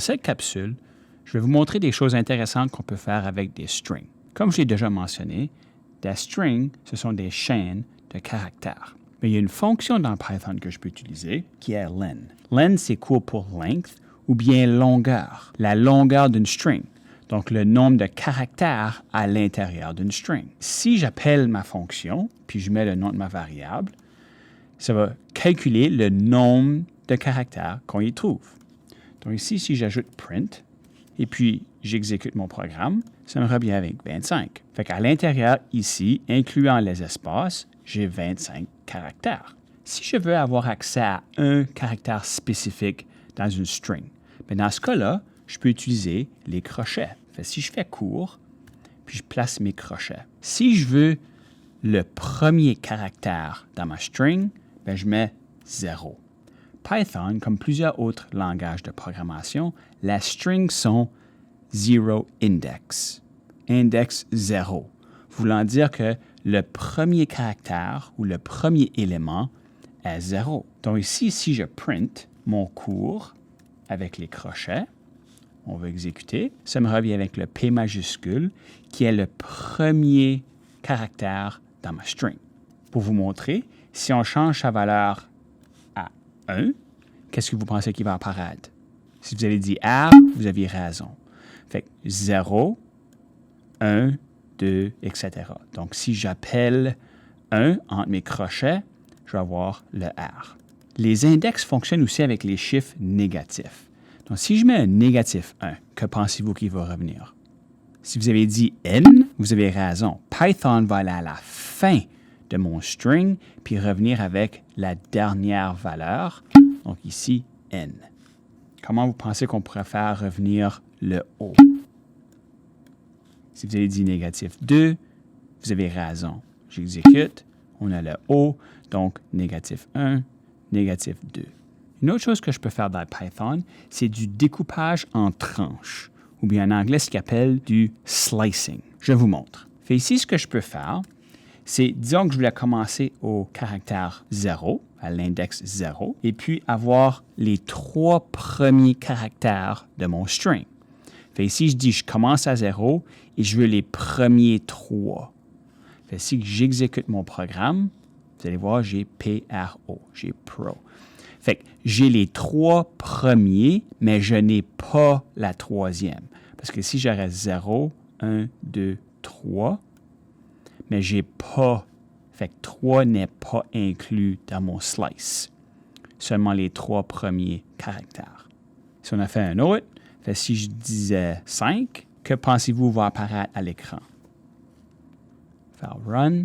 cette capsule, je vais vous montrer des choses intéressantes qu'on peut faire avec des strings. Comme je l'ai déjà mentionné, des strings, ce sont des chaînes de caractères. Mais il y a une fonction dans Python que je peux utiliser qui est len. Len, c'est court pour length ou bien longueur, la longueur d'une string. Donc, le nombre de caractères à l'intérieur d'une string. Si j'appelle ma fonction, puis je mets le nom de ma variable, ça va calculer le nombre de caractères qu'on y trouve. Donc ici, si j'ajoute print, et puis j'exécute mon programme, ça me revient avec 25. Fait qu'à l'intérieur, ici, incluant les espaces, j'ai 25 caractères. Si je veux avoir accès à un caractère spécifique dans une string, bien dans ce cas-là, je peux utiliser les crochets. Fait que si je fais court, puis je place mes crochets. Si je veux le premier caractère dans ma string, bien je mets 0. Python, comme plusieurs autres langages de programmation, les strings sont zero index, index 0, voulant dire que le premier caractère ou le premier élément est 0. Donc ici, si je print mon cours avec les crochets, on va exécuter, ça me revient avec le P majuscule qui est le premier caractère dans ma string. Pour vous montrer, si on change sa valeur à 1, qu'est-ce que vous pensez qu'il va apparaître? Si vous avez dit R, vous aviez raison. Fait que 0, 1, 2, etc. Donc, si j'appelle 1 entre mes crochets, je vais avoir le R. Les index fonctionnent aussi avec les chiffres négatifs. Donc, si je mets un négatif 1, que pensez-vous qu'il va revenir? Si vous avez dit N, vous avez raison. Python va aller à la fin de mon string puis revenir avec la dernière valeur. Donc ici, N. Comment vous pensez qu'on pourrait faire revenir le O? Si vous avez dit négatif 2, vous avez raison. J'exécute, on a le O, donc négatif 1, négatif 2. Une autre chose que je peux faire dans Python, c'est du découpage en tranches, ou bien en anglais, ce qu'on appelle du slicing. Je vous montre. Fait ici, ce que je peux faire, c'est, disons que je voulais commencer au caractère 0, à l'index 0, et puis avoir les 3 premiers caractères de mon string. Fait ici, je dis, je commence à 0 et je veux les premiers 3. Fait si j'exécute mon programme, vous allez voir, j'ai PRO, j'ai Pro. Fait que j'ai les 3 premiers, mais je n'ai pas la troisième. Parce que si j'aurais 0, 1, 2, 3, mais j'ai pas, fait que 3 n'est pas inclus dans mon slice. Seulement les 3 premiers caractères. Si on a fait un autre, fait si je disais 5, que pensez-vous va apparaître à l'écran? Faire run.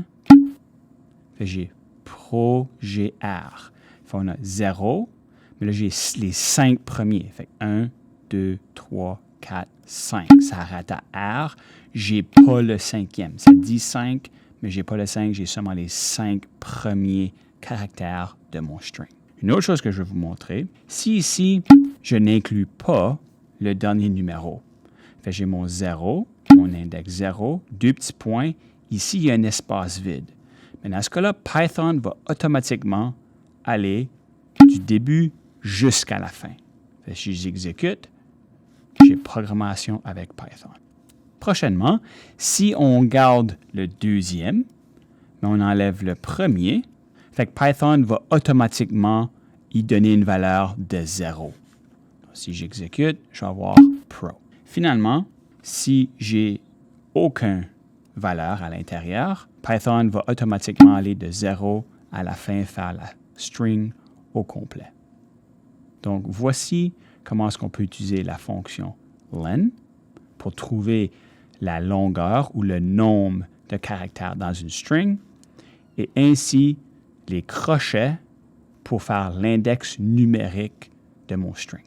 Fait j'ai pro, j'ai R. Fait on a 0, mais là j'ai les 5 premiers. Fait 1, 2, 3, 4, 5. Ça arrête à R. J'ai pas le 5e. Ça dit 5, mais j'ai pas le 5. J'ai seulement les 5 premiers caractères de mon string. Une autre chose que je vais vous montrer, si ici, je n'inclus pas le dernier numéro. Fait j'ai mon 0, mon index 0, 2 petits points. Ici, il y a un espace vide. Mais dans ce cas-là, Python va automatiquement aller du début jusqu'à la fin. Fait si j'exécute, j'ai programmation avec Python. Prochainement, si on garde le deuxième, mais on enlève le premier, fait que Python va automatiquement y donner une valeur de 0. Donc, si j'exécute, je vais avoir Pro. Finalement, si j'ai aucune valeur à l'intérieur, Python va automatiquement aller de 0 à la fin faire la string au complet. Donc, voici comment est-ce qu'on peut utiliser la fonction len pour trouver la longueur ou le nombre de caractères dans une string et ainsi les crochets pour faire l'index numérique de mon string.